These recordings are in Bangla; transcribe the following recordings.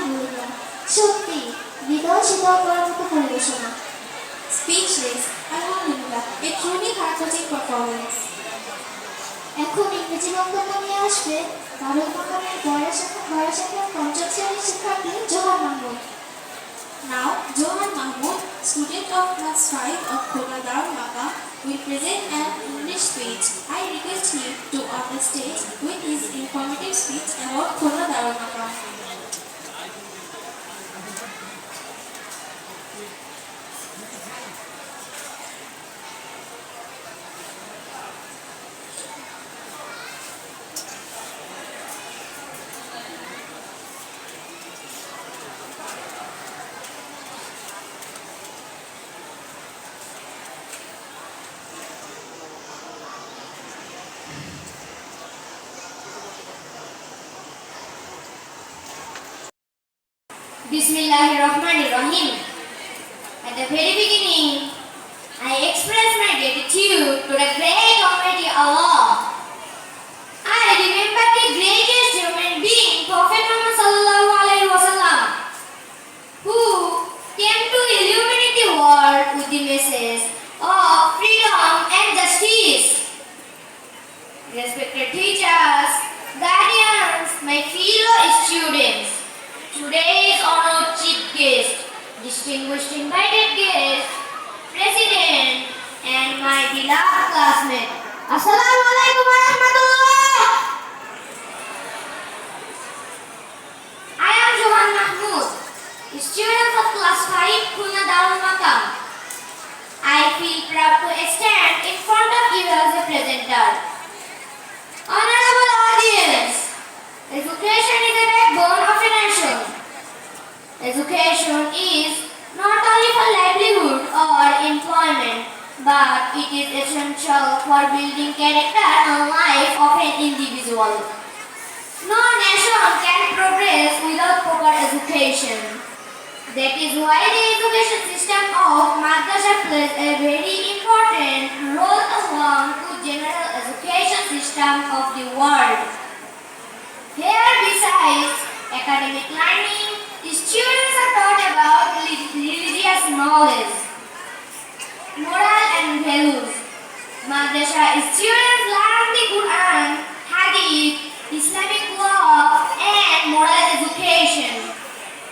আলহামদুলিল্লাহ, সত্যি হৃদয় শীতল করার মতো পরিবেশনা। Speechless, Alhamdulillah, a truly heart-touching performance. এখন ইংরেজি বক্তব্য নিয়ে আসবে দারুল মাকামের বয়স পঞ্চম শ্রেণীর শিক্ষার্থী Johar Mahmud. Now, Johan Mahmood, student of class 5 of Khona Darul Maqam, will present an English speech. I request him to on the stage with his informative speech about Khona Darul Maqam. Bismillahirrahmanirrahim. At the very beginning, I express my gratitude to the great Almighty Allah. I remember the greatest human being, Prophet Muhammad sallallahu alaihi wasallam, who came to illuminate the world with the message of freedom and justice. Respected teachers, guardians, my fellow students, today's honored chief guest, distinguished invited guest, president, and my beloved classmate. Assalamu alaikum wa rahmatullah. I am Johan Mahmood, student of class 5, Khona Darul Maqam. I feel proud to stand in front of you as a presenter. Honorable audience, education is a backbone of a nation. Education is not only for livelihood or employment, but it is essential for building character and life of an individual. No nation can progress without proper education. That is why the education system of Madrasa plays a very important role along with general education system of the world. Here, besides academic learning, students are taught about religious knowledge, moral and values. Madrasa students learn the Quran, Hadith, Islamic law and moral education,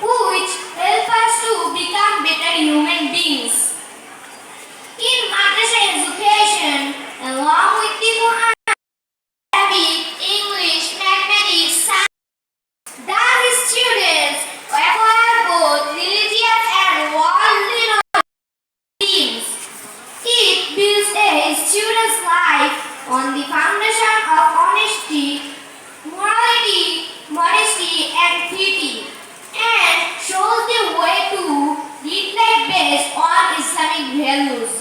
which help us to become better human beings. In Madrasa education, along with the Quran, Arabic, English, mathematics, science, thus students acquire both religious and worldly knowledge. It builds a student's life on the foundation of honesty, morality, modesty, and piety, and shows the way to live life based on Islamic values.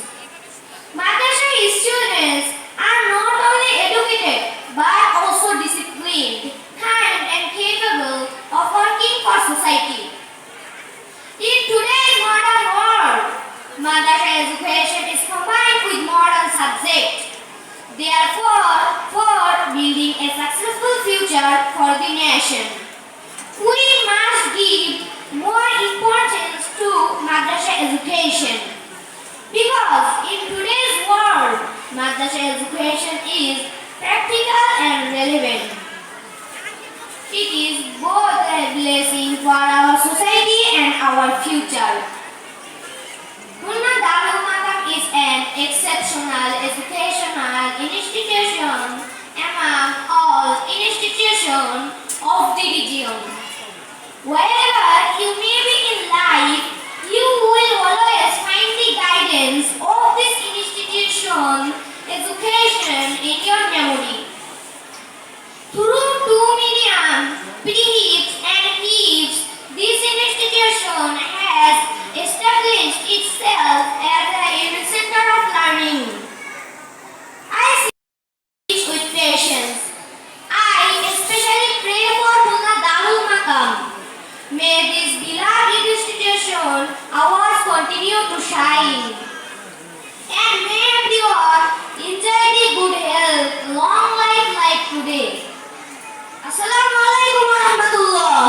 Madrasa students are not only educated but also disciplined, kind, and capable of working for society. In today's modern world, Madrasa education is combined with modern subjects. Therefore, for building a successful future for the nation, we must give more importance to Madrasa education. Because in today's world, Madrasa education is practical and relevant. It is both a blessing for our society and our future. Khona Darul Maqam is an exceptional educational institution among all institutions of the region. Wherever you may be in life, you will always find the guidance of this institution education in your memory. Through two medium, pre-hips and hips, this institution has established itself as a unique center of learning. I see with patience. I especially pray for Khona Darul Maqam. May this beloved institution ours continue to shine. And may everyone enjoy the good health, long life like today. Assalamu alaikum wa rahmatullah.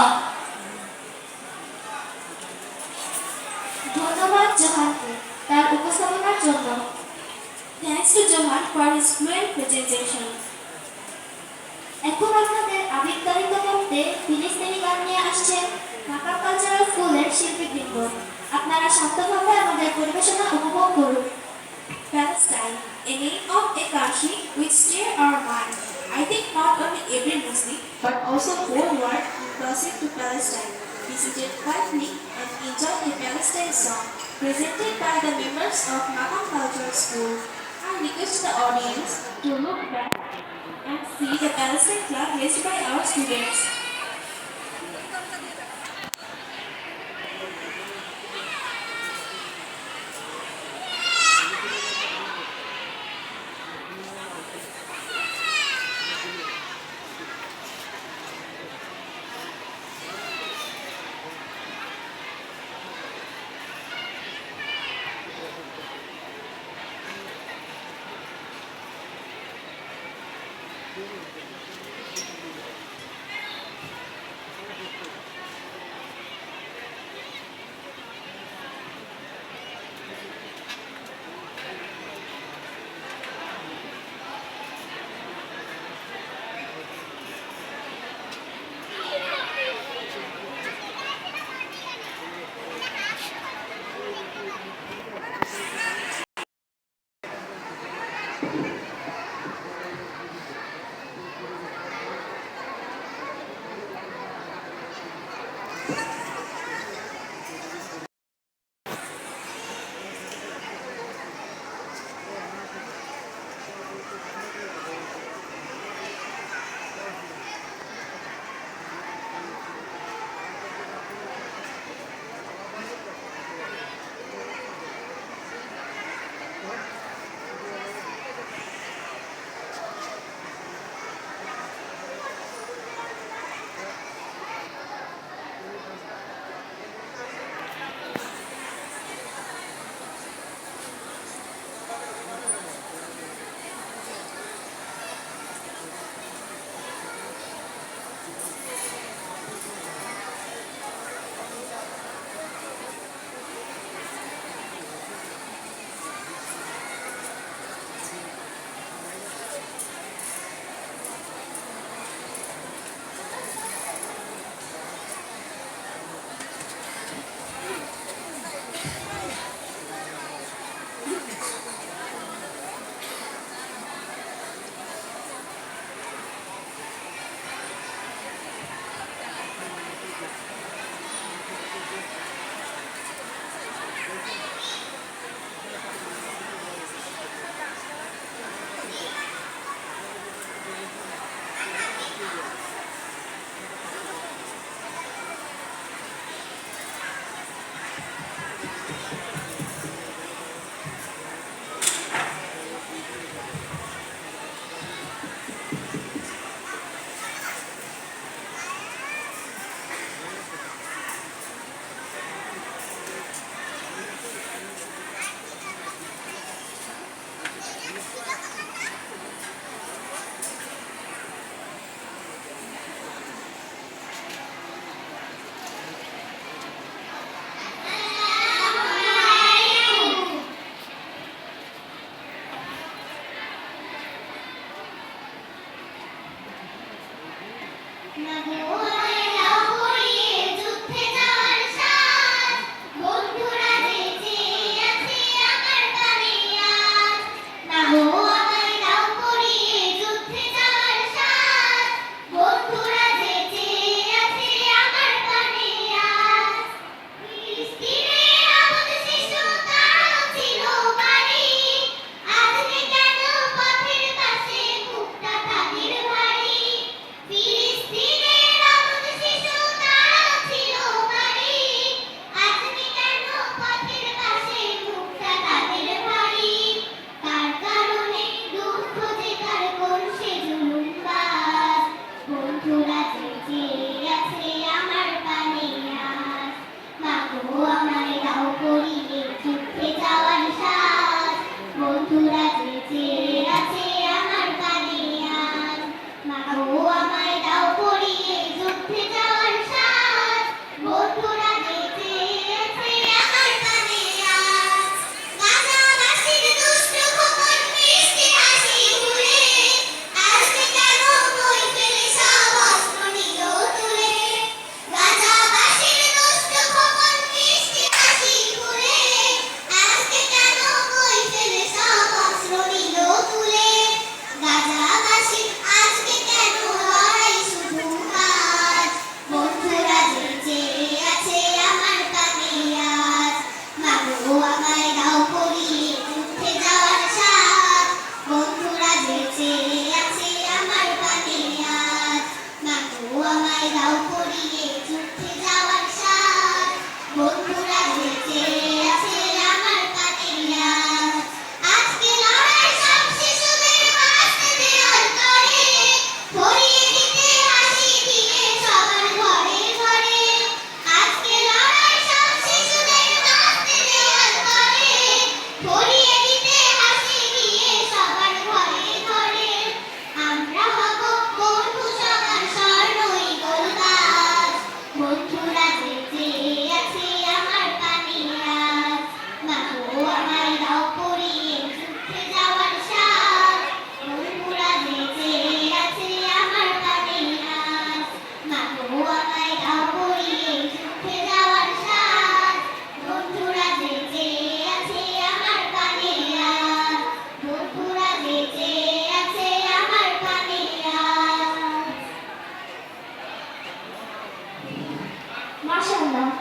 জোহানকে তার উপস্থাপনার জন্য। Thanks to Johan for his fluent presentation. এখন আপনাদের আবেগতাড়িত করতে ফিলিস্তিনি গান নিয়ে আসছেন ঢাকা কালচারাল স্কুলের শিল্পীবৃন্দ। আপনারা শান্তভাবে আমাদের পরিবেশনা উপভোগ করুন। Palestine, a name of a country which stir our mind. I think not only every Muslim, but also whole world proceed to Palestine, visited quietly and enjoyed a Palestine song presented by the members of Makam Cultural School. I request the audience to look back and see the Palestine flag raised by our students.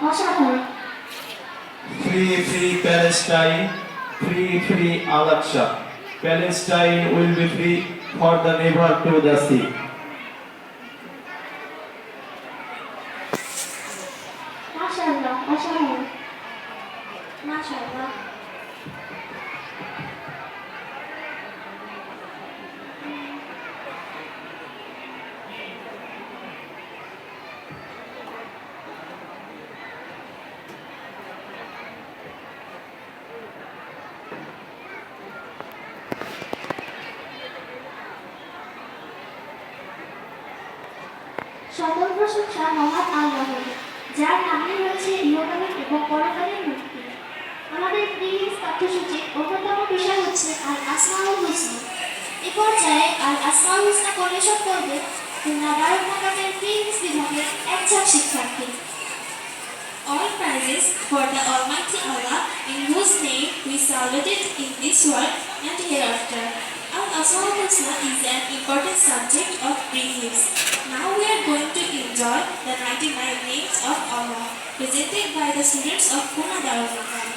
অসাধারণ। Free, free Palestine, free, free Al-Aqsa. Palestine will be free for the river to the sea. মাশাআল্লাহ, অসাধারণ। মাশাআল্লাহ। সকল প্রশংসা মহান আল্লাহর, যার নামে রয়েছে ইহকালীন এবং পরকালীন মুক্তি। আমাদের প্রিয় পাঠ্যসূচির অন্যতম বিষয় হচ্ছে আল আসমাউল হুসনা। এ পর্যায়ে আল আসমাউল হুসনা পরিবেশন করবে খুলনা দারুল মাকামের প্রিন্স বিভাগের একজন শিক্ষার্থী। All praises for the Almighty Allah, in whose name we saluted in this world and hereafter. Al-Asmaul Husna is an important subject of beliefs. Now we are going to enjoy the 99 names of Allah, presented by the students of Khulna Darul Maqam.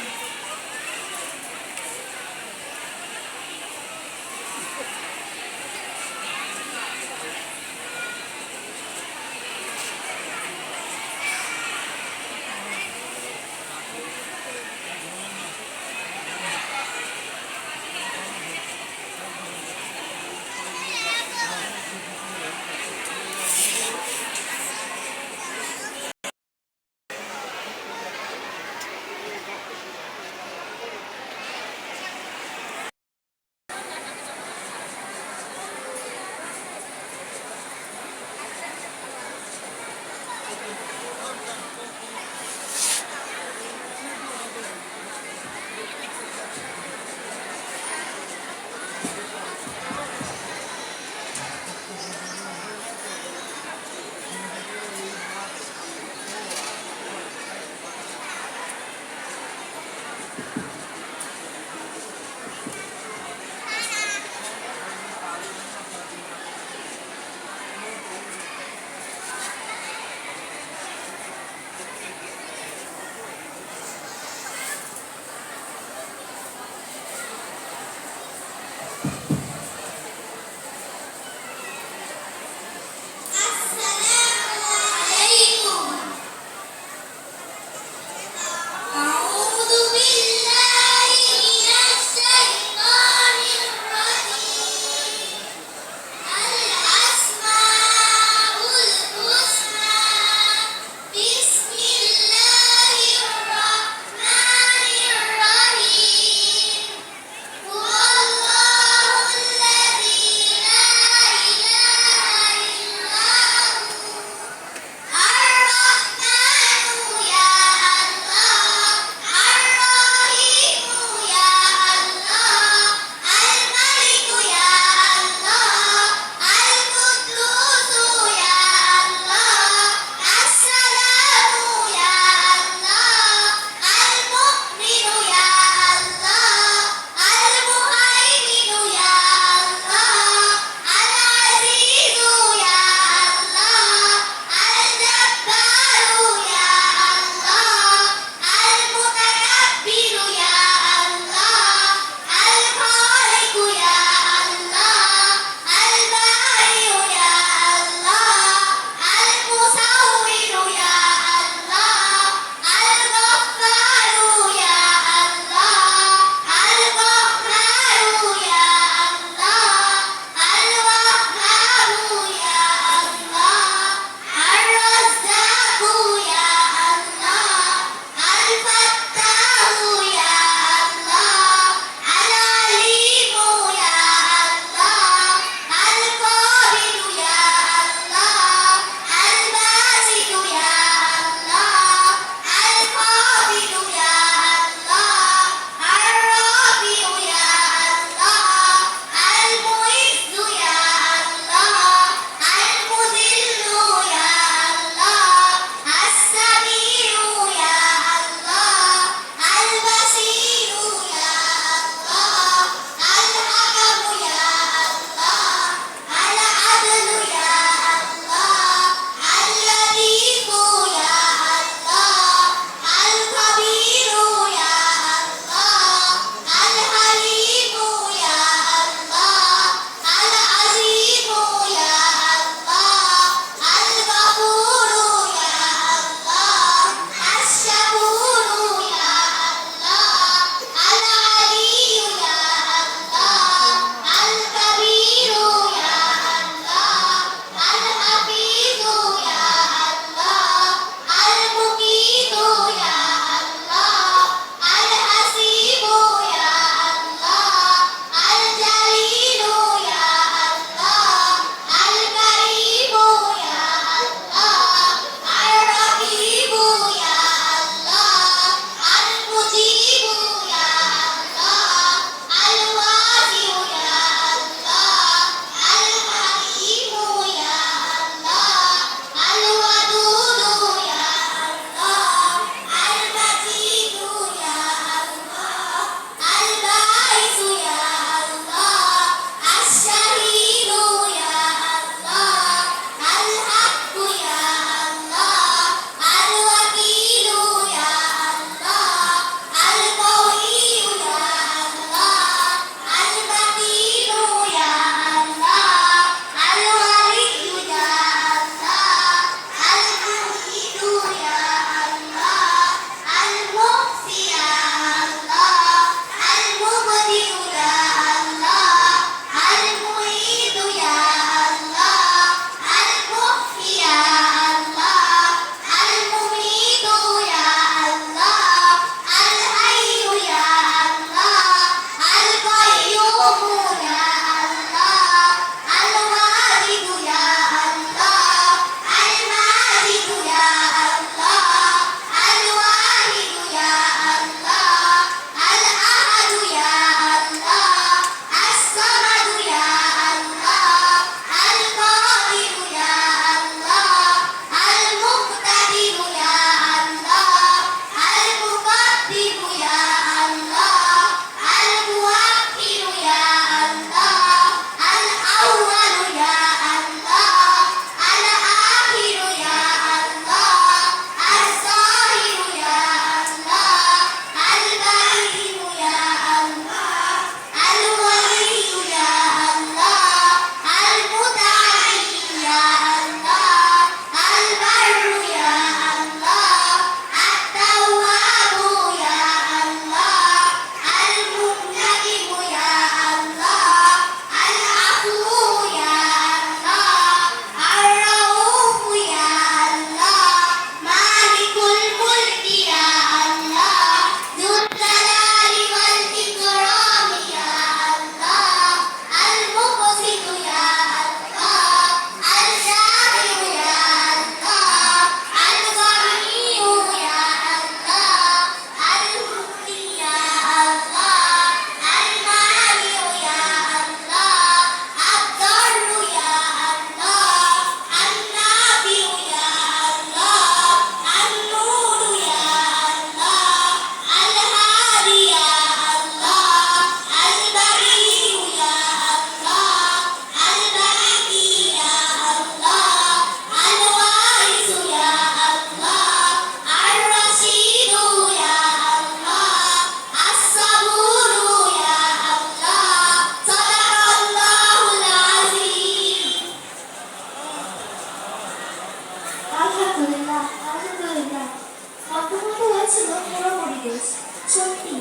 ছিল পুরো পরিবেশ। সত্যি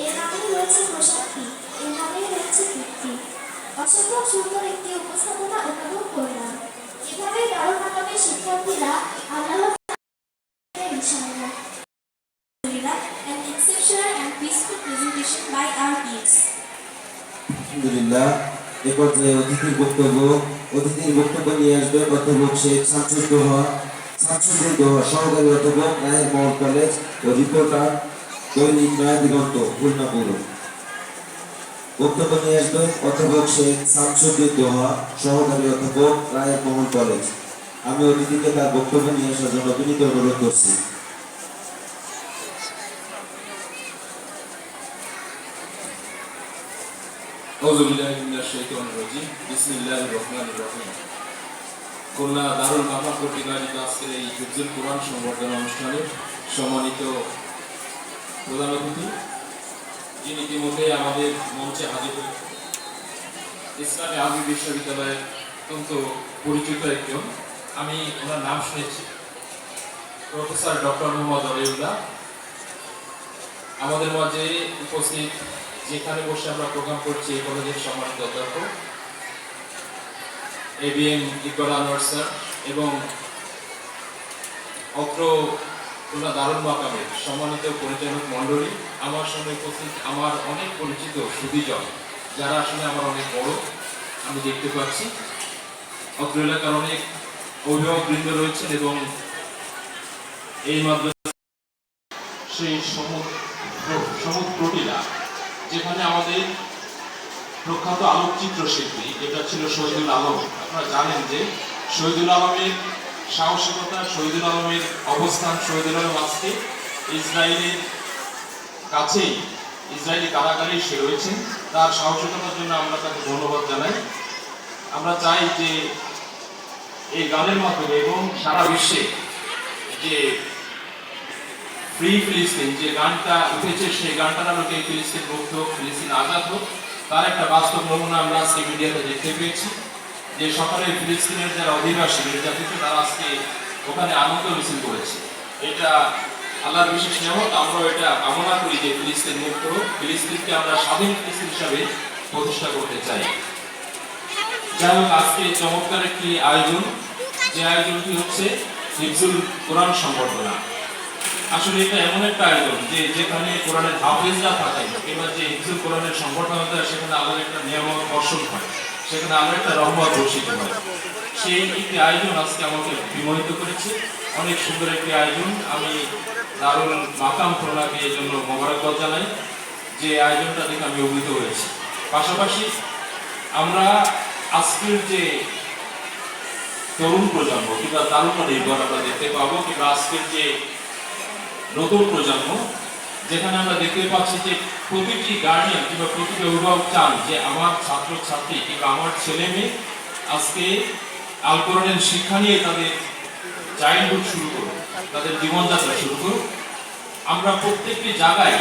এর নামেই রয়েছে প্রশান্তি, এর নামেই রয়েছে তৃপ্তি। অসম্ভব সুন্দর একটি উপস্থাপনা উপভোগ করলাম। এভাবে দারুল মাকামের শিক্ষার্থীরা আল্লাহ ইনশাআল্লাহ। An exceptional and peaceful presentation by our kids. আলহামদুলিল্লাহ। এ পর্যায়ে অতিথির বক্তব্য নিয়ে আসবে অধ্যাপক শেখ শামসুদ্দোহা সহকারী অধ্যাপক নায়ের মোহাম্মদ কলেজ ও রিপোর্টার দৈনিক নয়া দিগন্ত খুলনা পৌর। বক্তব্য নিয়ে আসবে অধ্যাপক শেখ শামসুদ্দোহা সহকারী অধ্যাপক নায়ের মোহাম্মদ কলেজ। আমি অতিথিকে তার বক্তব্য নিয়ে আসার জন্য বিনীত অনুরোধ করছি। খুলনা দারুল মাকাম কর্তৃক আয়োজিত আজকের এই হিফজুল কোরআন সংবর্ধনা অনুষ্ঠানে সম্মানিত প্রধান অতিথি, যিনি ইতিমধ্যে আমাদের মঞ্চে হাজির হয়েছেন, ইসলামী আরবি বিশ্ববিদ্যালয়ের অত্যন্ত পরিচিত একজন, আমি ওনার নাম শুনেছি, প্রফেসর ডক্টর মোহাম্মদ অলিউল্লাহ আমাদের মাঝে উপস্থিত। যেখানে বসে আমরা প্রোগ্রাম করছি এই কলেজের সম্মানিত অধ্যাপক ABM ইকবাল আনোয়ার স্যার এবং অত্র খুলনা দারুল মাকামের সম্মানিত পরিচালক মণ্ডলী, আমার সঙ্গে উপস্থিত আমার অনেক পরিচিত সুধীজন, যারা আসলে আমার অনেক বড় আমি দেখতে পাচ্ছি। অত্র এলাকার অনেক অভিভাবকবৃন্দ রয়েছেন এবং এই মাদ্রাসা সেই সমুদ্রটিলা, যেখানে আমাদের প্রখ্যাত আলোকচিত্র শিল্পী এটা ছিল শহীদুল আলম। আপনারা জানেন যে শহীদুল আলমের সাহসিকতা, শহীদুল আলমের অবস্থান, শহীদুল আলম আজকে ইসরায়েলের কাছেই ইসরায়েলি কারাগারে সে রয়েছেন। তার সাহসিকতার জন্য আমরা তাকে ধন্যবাদ জানাই। আমরা চাই যে এই গানের মাধ্যমে এবং সারা বিশ্বে যে ফ্রি ফিলিস্তিন যে গানটা উঠেছে, সেই গানটার আলোকে ফিলিস্তিন মুক্ত হোক, ফিলিস্তিন আজাদ হোক, তার একটা বাস্তব নমুনা আমরা আজকে মিডিয়াতে দেখতে পেয়েছি। যে সকালে ফিলিস্তিনের যারা অধিবাসী নির্যাতিত, তারা আজকে ওখানে আনন্দ মিছিল করেছে। এটা আল্লাহর বিশেষ নিয়ামত। আমরা এটা কামনা করি যে ফিলিস্তিন মুক্ত হোক, ফিলিস্তিনকে আমরা স্বাধীন ফিলিস্তিন হিসাবে প্রতিষ্ঠা করতে চাই। যাই হোক, আজকে চমৎকার একটি আয়োজন, যে আয়োজনটি হচ্ছে হিফজুল কোরআন সংবর্ধনা। আসলে এটা এমন একটা আয়োজন যে যেখানে কোরআনের হাফেজরা থাকেন কিংবা যে হিফজুল কোরআনের সংগঠন হয়, সেখানে আলাদা একটা নিয়ামত বর্ষণ হয়, সেখানে আলাদা একটা রহমত বর্ষিত হয়। সেই একটি আয়োজন আজকে আমাকে বিমোহিত করেছে। অনেক সুন্দর একটি আয়োজন। আমি দারুল মাকাম খুলনাকে এই জন্য মোবারকবাদ জানাই যে আয়োজনটা দেখে আমি অভিভূত হয়েছি। পাশাপাশি আমরা আজকের যে তরুণ প্রজন্ম কিংবা তার উপর নির্ভর আমরা দেখতে পাবো, কিংবা আজকের যে নতুন প্রজন্ম, যেখানে আমরা দেখতে পাচ্ছি যে প্রতিটি গার্ডিয়ান কিংবা প্রতিটি অভিভাবক চান যে আমার ছাত্র ছাত্রী কিংবা আমার ছেলে মেয়ে আজকে আল কোরআনের শিক্ষা নিয়ে তাদের চাইল্ডহুড শুরু করুক, তাদের জীবনযাত্রা শুরু করুক। আমরা প্রত্যেকটি জায়গায়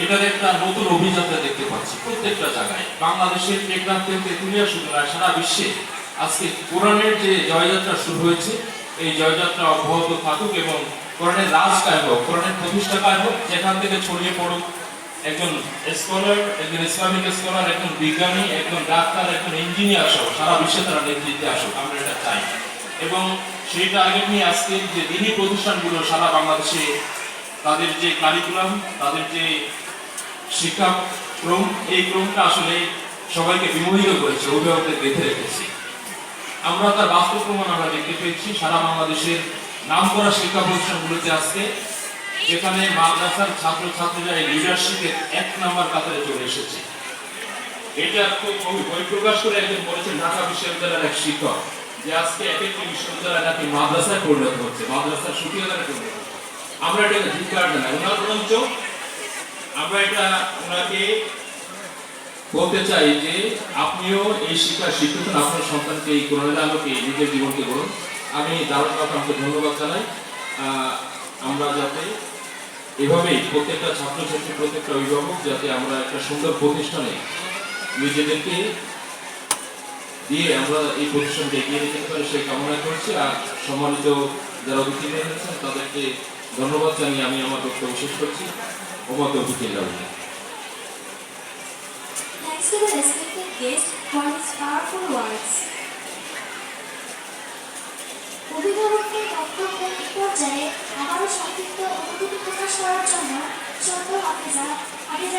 এটার একটা নতুন অভিযাত্রা দেখতে পাচ্ছি। প্রত্যেকটা জায়গায় বাংলাদেশের টেকনাফ থেকে তেঁতুলিয়া শুধু নয়, সারা বিশ্বে আজকে কোরআনের যে জয়যাত্রা শুরু হয়েছে, এই জয়যাত্রা অব্যাহত থাকুক এবং কোরআনের রাজ কায়েম হোক, কোরআনের প্রতিষ্ঠা কায়েম হোক। যেখান থেকে ছড়িয়ে পড়ুক একজন স্কলার, একজন ইসলামিক স্কলার, একজন বিজ্ঞানী, একজন ডাক্তার, একজন ইঞ্জিনিয়ার সহ সারা বিশ্বে তারা নেতৃত্বে আসুক, আমরা এটা চাই। এবং সেই টার্গেট নিয়ে আজকের যে দিনী প্রতিষ্ঠানগুলো সারা বাংলাদেশে তাদের যে কারিকুলাম, তাদের যে শিক্ষাক্রম, এই ক্রমটা আসলে সবাইকে বিমোহিত করেছে, অভিভাবকদের বেঁধে রেখেছে। আমরা তার বাস্তব প্রমাণ আমরা দেখতে পেয়েছি সারা বাংলাদেশের নামকরা শিক্ষা প্রতিষ্ঠানগুলোতে আজকে, যেখানে মাদ্রাসার ছাত্রছাত্রীরা এই লিডারশিপের 1 নম্বর কাতারে চলে এসেছে। এটা খুব বই প্রকাশ করে একজন বলেছেন ঢাকা বিশ্ববিদ্যালয়ের এক শিক্ষক, যে আজকে এক একটি বিশ্ববিদ্যালয় নাকি মাদ্রাসায় পরিণত হচ্ছে, মাদ্রাসার সুফিয়াদারে পরিণত হচ্ছে। আমরা এটাকে ধিক্কার জানাই। ওনার বরঞ্চ আমরা এটা ওনাকে বলতে চাই যে আপনিও এই শিক্ষা শিক্ষিত, আপনার সন্তানকে এই কোরআনের আলোকে নিজের জীবনকে গড়ুন। আমি দারুল মাকামকে ধন্যবাদ জানাই। আমরা যাতে এভাবেই প্রত্যেকটা ছাত্রছাত্রী, প্রত্যেকটা অভিভাবক যাতে আমরা একটা সুন্দর প্রতিষ্ঠানে নিজেদেরকে দিয়ে আমরা এই প্রতিষ্ঠানকে এগিয়ে নিতে পারি, সেই কামনা করছি। আর সম্মানিত যারা অতিথি হয়েছেন তাদেরকে ধন্যবাদ জানিয়ে আমি আমার বক্তব্য শেষ করছি। ওমা তৌফিকুল আল্লাহ। Thanks to the respected guest for his powerful words. অভিভাবকের বক্তব্যের এই পর্যায়ে আবারও সংক্ষিপ্ত অনুভূতি প্রকাশ করার জন্য ছোট্ট হাফিজা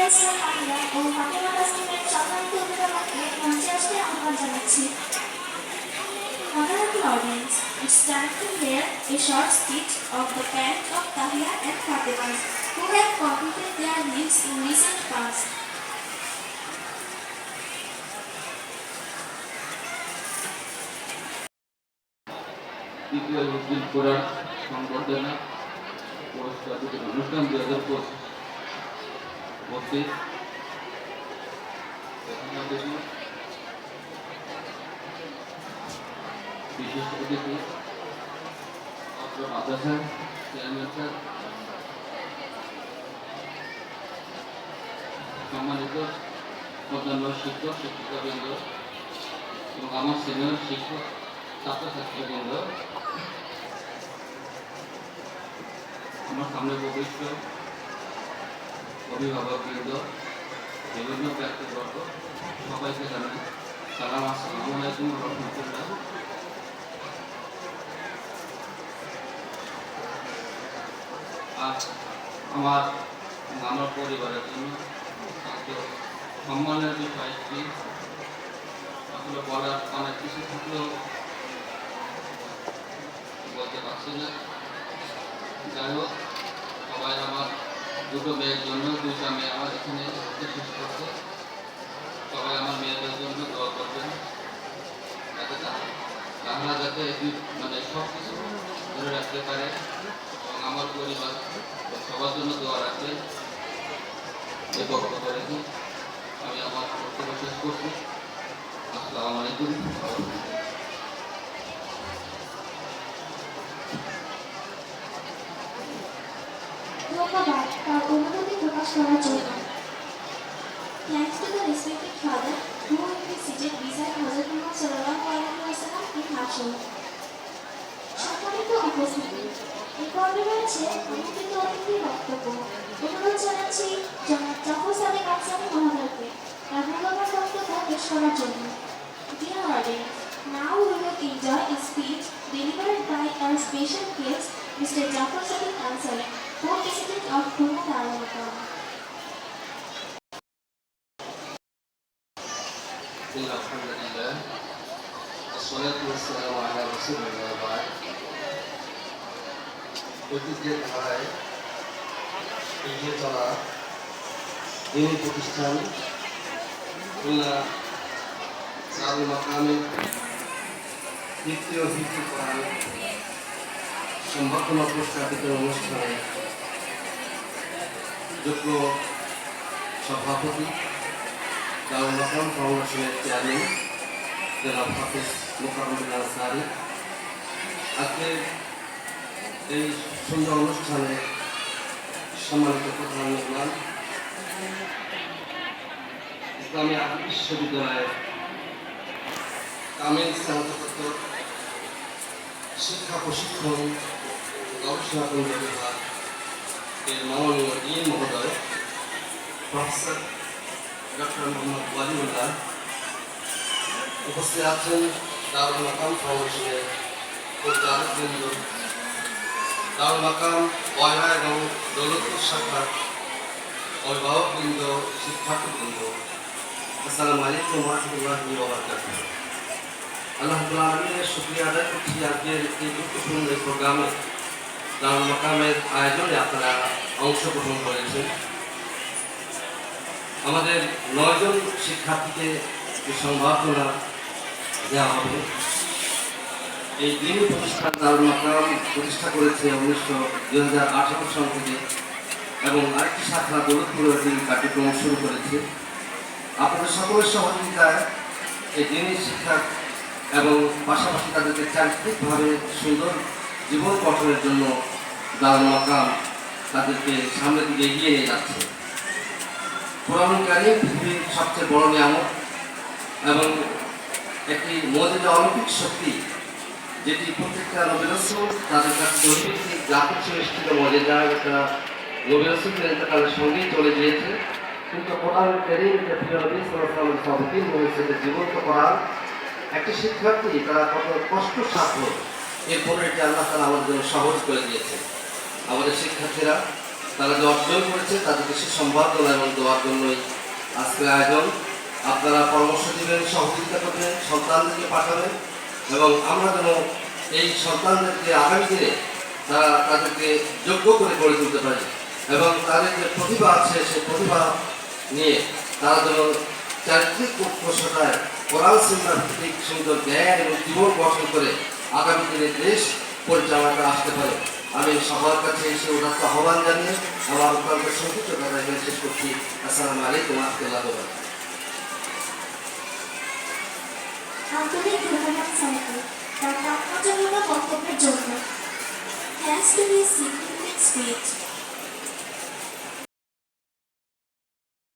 ইসলাম আমিরা ও ফাতেমা তাসলিমের সম্মানিত অভিভাবককে মঞ্চে আসতে আহ্বান জানাচ্ছি। Honorable audience, it's time to hear a short speech of the parents of Tahia and Fatima who have completed their lives in recent past. তৃতীয় মুসলিম কোরআন সংবর্ধনা পুরস্কার বিতরণ অনুষ্ঠান 2025 উপস্থিত বিশিষ্ট অতিথি অত্র মাদ্রাসার চেয়ারম্যান স্যার, সম্মানিত অন্যান্য শিক্ষক শিক্ষিকাবৃন্দ এবং আমার সিনিয়র শিক্ষক ছাত্রছাত্রীবৃন্দ, আমার সামনে উপবিষ্ট অভিভাবকবৃন্দ, বিভিন্ন ব্যক্তিবর্গ, সবাইকে জানাই সালাম, আসসালামু আলাইকুম ওয়া রাহমাতুল্লাহ। আজ আমার পরিবারের জন্য সম্মানের বিষয়টি আসলে বলার অনেক কিছু থাকলেও বলতে পারছি না। যাই হোক, সবাই আমার দুটো মেয়ের জন্য, দুইটা মেয়ে আমার এখানে শেষ করছে, সবাই আমার মেয়েদের জন্য দোয়া করবেন যাতে তারা যাতে মানে সব কিছু ধরে রাখতে পারে এবং আমার পরিবার সবার জন্য দোয়া রাখবেন। এই বক্তব্য রেখে আমি আমার বক্তব্য শেষ করছি। আসসালামু আলাইকুম। ধন্যবাদ তার অনুভূতি প্রকাশ করার জন্য। Thanks to the respected father who will be seated beside Hazrat Muhammad sallallahu alaihi wasallam in Hashim. সম্মানিত উপস্থিতি, এই পর্বে রয়েছে আমন্ত্রিত অতিথির বক্তব্য। অনুরোধ জানাচ্ছি জনাব জাফর সাদেক আনসারী মহোদয়কে তার মূল্যবান বক্তব্য পেশ করার জন্য। Dear audience, now we will enjoy a speech delivered by our special guest, Mr. Jafar Sadiq Ansari, Co-President of Khulna Darul Maqam. আলহামদুলিল্লাহ, আসসালাতু ওয়াসসালামু আলা রাসূলিল্লাহ। বাদ ঐতিহ্যের ধারায় এগিয়ে চলা দিনী প্রতিষ্ঠান খুলনা দারুল মাকামের তৃতীয় হিফজুল কোরআন সম্বর্ধনা পুরস্কার বিতরণ অনুষ্ঠানে যোগ্য সভাপতি দারুল মাকাম ফাউন্ডেশনের চেয়ারম্যান জনাব হাফিজ মোকাররম আনসারী, আজকে এই সুন্দর অনুষ্ঠানে সম্মানিত প্রধান মেহমান, ইসলামী আরবি বিশ্ববিদ্যালয়ের কামিল স্নাতকোত্তর শিক্ষা প্রশিক্ষণ গবেষণা কেন্দ্র বিভাগ এর মাননীয় ডিন মহোদয় প্রফেসর ডক্টর মোহাম্মদ ওয়ালিউল্লাহ, উপস্থিত আছেন দারুল মাকাম ফাউন্ডেশনের পরিচালকবৃন্দ, দারুল মাকাম ওয়াইহা এবং দৌলতপুর শাখার অভিভাবকবৃন্দ, শিক্ষার্থীবৃন্দ, আসসালামু আলাইকুম ওয়া রাহমাতুল্লাহি ওয়া বারাকাতুহু। আল্লাহ রাব্বুল আলামিনের শুকরিয়া আদায় করছি আজকের এই গুরুত্বপূর্ণ এই প্রোগ্রামে দারুল মাকামের আয়োজনে আপনারা অংশগ্রহণ করেছেন। আমাদের 9 জন শিক্ষার্থীকে এই সংবর্ধনা দেওয়া হবে। এই দিনী প্রতিষ্ঠান দারুল মাকাম প্রতিষ্ঠা করেছে 2018 সাল থেকে এবং আরেকটি শাখা দৌলতপুরের দিন কার্যক্রম শুরু করেছে। আপনাদের সকলের সহযোগিতায় এই দিনী শিক্ষা এবং পাশাপাশি তাদেরকে চারিত্রিকভাবে সুন্দর জীবন গঠনের জন্য দারুল মাকাম তাদেরকে সামনের দিকে এগিয়ে নিয়ে যাচ্ছে। কোরআনুল কারীম পৃথিবীর সবচেয়ে বড় নিয়ামত এবং একটি মৌলিক অলৌকিক শক্তি, যেটি প্রত্যেকটা নবী রাসূল তাদের কাছে দৈহিক আকর্ষণ ছিল মজেদার একটা নবী রাসূলের ইন্তেকালের সঙ্গেই চলে গিয়েছে। কিন্তু কোরআন কারীম এটা প্রিয় নবী সাল্লাল্লাহু আলাইহি ওয়াসাল্লাম অবতীর্ণ হয়েছে যে জীবন্ত কোরআন একটি শিক্ষার্থী তারা কত কষ্ট সাধ্য এরপরে এটি আল্লাহ তাআলা আমাদের জন্য সহজ করে দিয়েছে। আমাদের শিক্ষার্থীরা তারা যে অর্জন করেছে তাদেরকে সে সম্বর্ধনা এবং দেওয়ার জন্যই আজকের আয়োজন। আপনারা পরামর্শ দিবেন, সহযোগিতা করবেন, সন্তানদেরকে পাঠাবেন এবং আমরা যেন এই সন্তানদেরকে আগামী দিনে তারা তাদেরকে যোগ্য করে গড়ে তুলতে পারি এবং তাদের যে প্রতিভা আছে সেই প্রতিভা নিয়ে তারা যেন চারিত্রিক উৎকর্ষতায় কোরআন সুন্নাহর ভিত্তিক সুন্দর জ্ঞান এবং জীবন গঠন করে আগামী দিনে দেশ পরিচালনাতে আসতে পারে। আমি সবার কাছে এসে উদাত্ত আহ্বান জানিয়ে আমার অত্যন্ত সংক্ষিপ্ত কথা এখানে শেষ করছি। আসসালামু আলাইকুম ওয়া রাহমাতুল্লাহি ওয়া বারাকাতুহু। আন্তরিক ধন্যবাদ স্যারকে তার তাৎপর্যপূর্ণ বক্তব্যের জন্য। Thanks to his significant speech,